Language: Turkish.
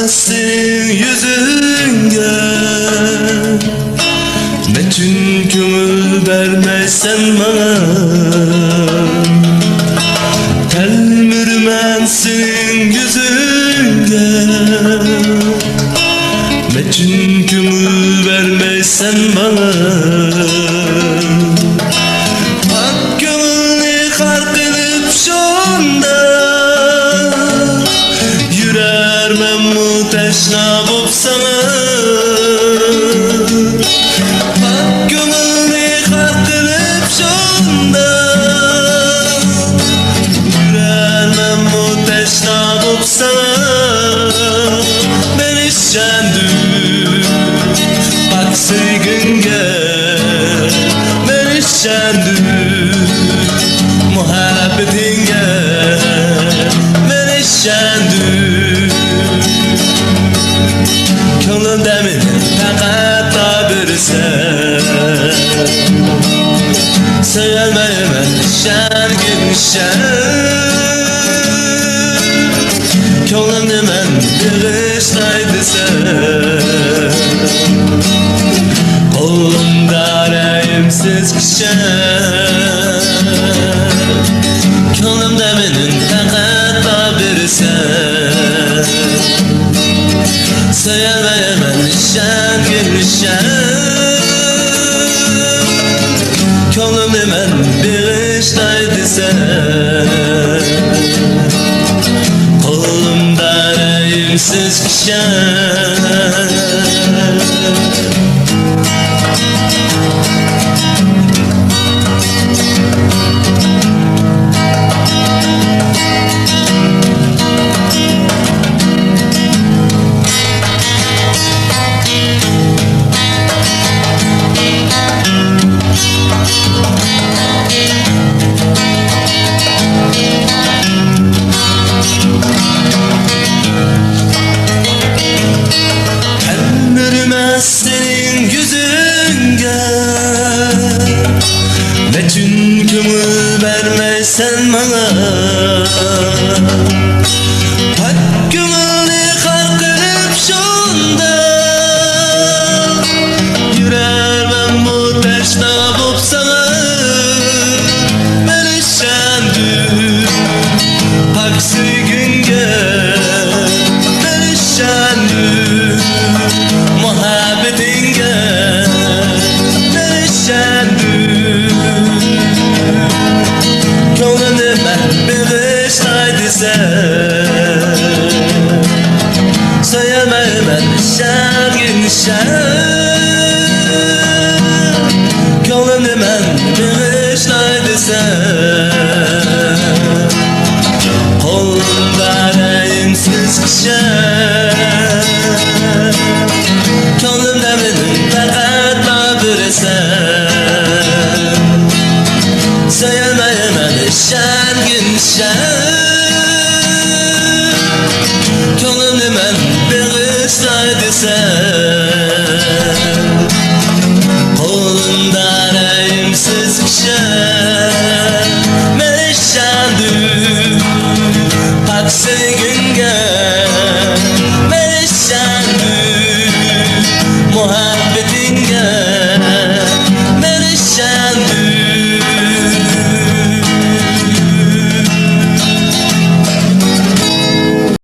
senin yüzünge, bütün kömür vermezsen bana. Telmürmen senin yüzünge, bütün kömür vermezsen bana. Ak gönlünü karkılıp şonda, yürer men mu teşna bop sana. Ak gönlünü karkılıp şonda, yürer men mu teşna bop sana. Ben işendim bak sevgünge, ben işendim muhabbetinge, ben işendim. Könlümde meni fakat da bir sen, sevmeyemem şen gitmişen. Könlümde men bağışlaydı sen, kolumda reyimsiz kişen. Könlümde benim fakat da bir sen, sevmeyemem şen gülüşen. Könlümde men bağışlaydı sen, kolumda reyimsiz kişen. Senin yüzünge, bütün kömür vermezsen bana. Hak gönlünü karkılıp şonda, yürer ben bu teşna bop sana. Ben işendim hak sevgünge, ben işendim muhabbetinge, ben işendim. Könlümde ben bağışlaydı sen, sevmeyemem şen gülüşen. Könlümde ben bağışlaydı sen, kolumda reyimsiz kişen. Könlümde benim fakat da bir sen, sevmeyemem şen gülüşen. Könlümde ben bağışlaydı sen,